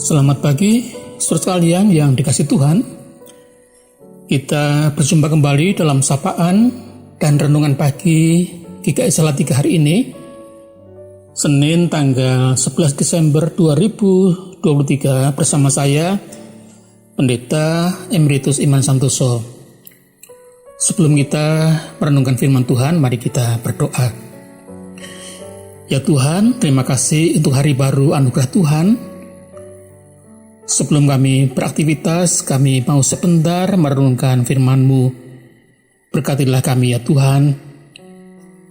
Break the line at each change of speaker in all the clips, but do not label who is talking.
Selamat pagi, saudara sekalian yang dikasih Tuhan. Kita berjumpa kembali dalam sapaan dan renungan pagi GKI Salatiga hari ini, Senin tanggal 11 Desember 2023 bersama saya, Pendeta Emeritus Iman Santoso. Sebelum kita merenungkan firman Tuhan, mari kita berdoa. Ya Tuhan, terima kasih untuk hari baru anugerah Tuhan. Sebelum kami beraktivitas, kami mau sebentar merenungkan firman-Mu. Berkatilah kami ya Tuhan.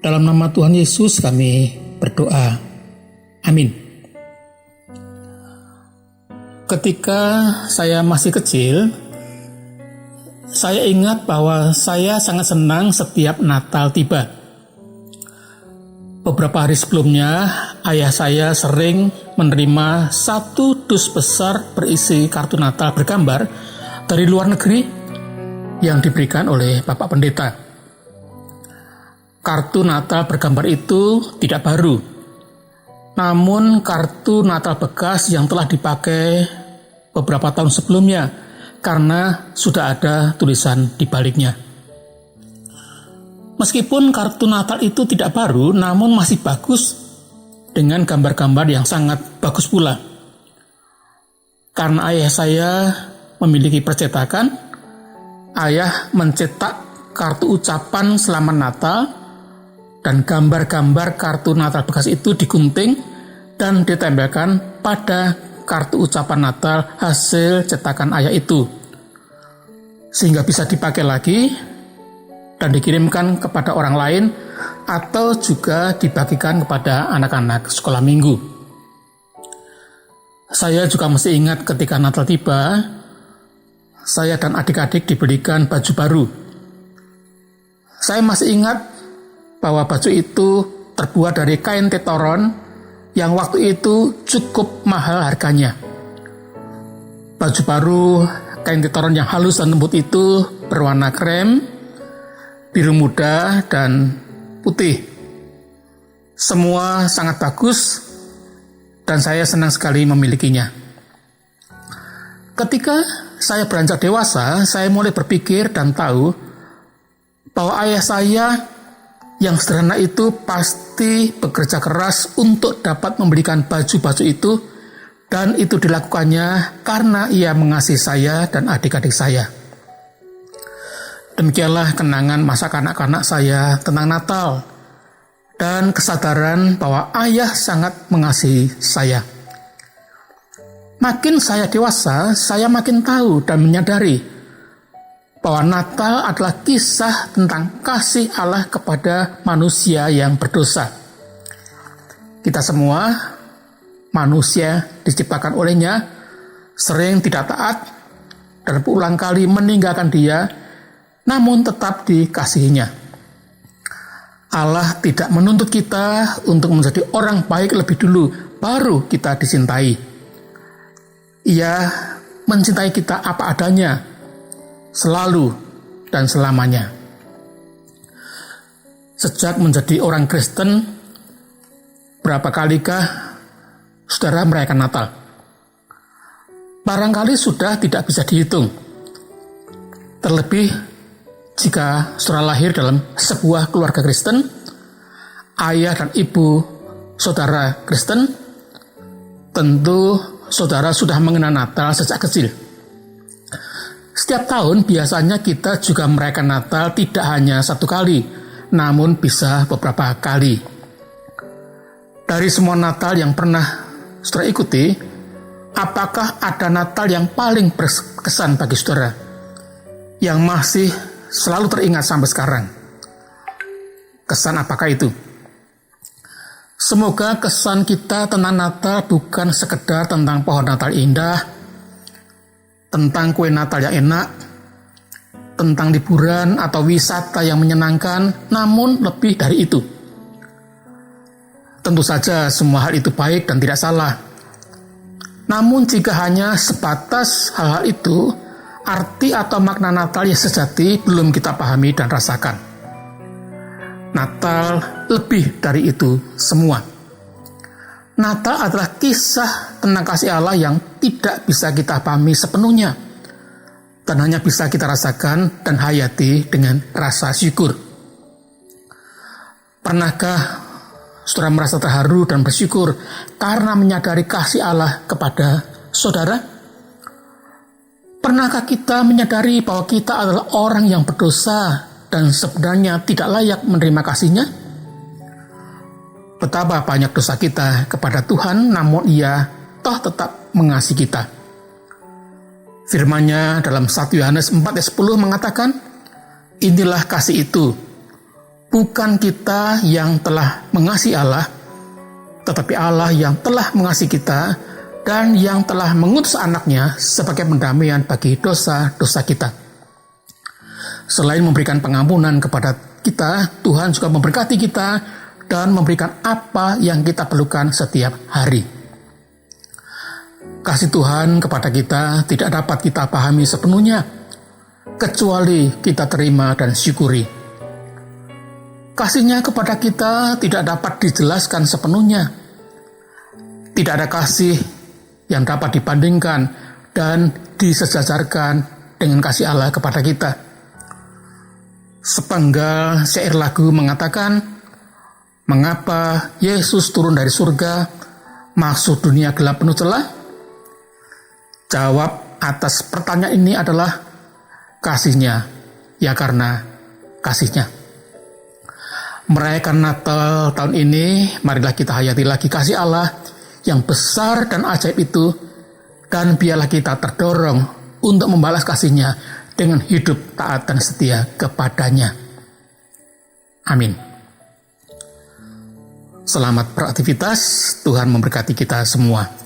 Dalam nama Tuhan Yesus kami berdoa. Amin. Ketika saya masih kecil, saya ingat bahwa saya sangat senang setiap Natal tiba. Beberapa hari sebelumnya, ayah saya sering menerima satu dus besar berisi kartu Natal bergambar dari luar negeri yang diberikan oleh Bapak Pendeta. Kartu Natal bergambar itu tidak baru, namun kartu Natal bekas yang telah dipakai beberapa tahun sebelumnya karena sudah ada tulisan di baliknya. Meskipun kartu Natal itu tidak baru, namun masih bagus dengan gambar-gambar yang sangat bagus pula. Karena ayah saya memiliki percetakan, ayah mencetak kartu ucapan selamat Natal dan gambar-gambar kartu Natal bekas itu digunting dan ditempelkan pada kartu ucapan Natal hasil cetakan ayah itu, sehingga bisa dipakai lagi dan dikirimkan kepada orang lain atau juga dibagikan kepada anak-anak sekolah minggu. Saya juga masih ingat ketika Natal tiba, saya dan adik-adik diberikan baju baru. Saya masih ingat bahwa baju itu terbuat dari kain tetoron yang waktu itu cukup mahal harganya. Baju baru kain tetoron yang halus dan lembut itu berwarna krem, biru muda, dan putih. Semua sangat bagus dan saya senang sekali memilikinya. Ketika saya beranjak dewasa, saya mulai berpikir dan tahu bahwa ayah saya yang sederhana itu pasti bekerja keras untuk dapat memberikan baju-baju itu, dan itu dilakukannya karena ia mengasihi saya dan adik-adik saya. Demikianlah kenangan masa kanak-kanak saya tentang Natal dan kesadaran bahwa ayah sangat mengasihi saya. Makin saya dewasa, saya makin tahu dan menyadari bahwa Natal adalah kisah tentang kasih Allah kepada manusia yang berdosa. Kita semua, manusia diciptakan olehnya, sering tidak taat dan berulang kali meninggalkan Dia, namun tetap dikasihinya. Allah tidak menuntut kita untuk menjadi orang baik lebih dulu, baru kita dicintai. Ia mencintai kita apa adanya, selalu dan selamanya. Sejak menjadi orang Kristen, berapa kalikah saudara merayakan Natal? Barangkali sudah tidak bisa dihitung. Terlebih jika saudara lahir dalam sebuah keluarga Kristen, ayah dan ibu saudara Kristen, tentu saudara sudah mengenal Natal sejak kecil. Setiap tahun biasanya kita juga merayakan Natal tidak hanya satu kali, namun bisa beberapa kali. Dari semua Natal yang pernah saudara ikuti, apakah ada Natal yang paling berkesan bagi saudara, yang masih selalu teringat sampai sekarang? Kesan apakah itu? Semoga kesan kita tentang Natal bukan sekedar tentang pohon Natal indah, tentang kue Natal yang enak, tentang liburan atau wisata yang menyenangkan, namun lebih dari itu. Tentu saja semua hal itu baik dan tidak salah. Namun jika hanya sebatas hal-hal itu, arti atau makna Natal yang sejati belum kita pahami dan rasakan. Natal lebih dari itu semua. Natal adalah kisah tentang kasih Allah yang tidak bisa kita pahami sepenuhnya, dan hanya bisa kita rasakan dan hayati dengan rasa syukur. Pernahkah saudara merasa terharu dan bersyukur karena menyadari kasih Allah kepada saudara? Pernahkah kita menyadari bahwa kita adalah orang yang berdosa dan sebenarnya tidak layak menerima kasih-Nya? Betapa banyak dosa kita kepada Tuhan, namun Ia toh tetap mengasihi kita. Firman-Nya dalam 1 Yohanes 4 ayat 10 mengatakan, inilah kasih itu, bukan kita yang telah mengasihi Allah, tetapi Allah yang telah mengasihi kita dan yang telah mengutus anaknya sebagai pendamaian bagi dosa-dosa kita. Selain memberikan pengampunan kepada kita, Tuhan juga memberkati kita dan memberikan apa yang kita perlukan setiap hari. Kasih Tuhan kepada kita tidak dapat kita pahami sepenuhnya, kecuali kita terima dan syukuri. Kasih-Nya kepada kita tidak dapat dijelaskan sepenuhnya. Tidak ada kasih yang dapat dibandingkan dan disejajarkan dengan kasih Allah kepada kita. Sepenggal syair lagu mengatakan, mengapa Yesus turun dari surga, masuk dunia gelap penuh celah? Jawab atas pertanyaan ini adalah kasih-Nya, ya karena kasih-Nya. Merayakan Natal tahun ini, marilah kita hayati lagi kasih Allah yang besar dan ajaib itu, dan biarlah kita terdorong untuk membalas kasih-Nya dengan hidup taat dan setia kepada-Nya. Amin. Selamat beraktivitas, Tuhan memberkati kita semua.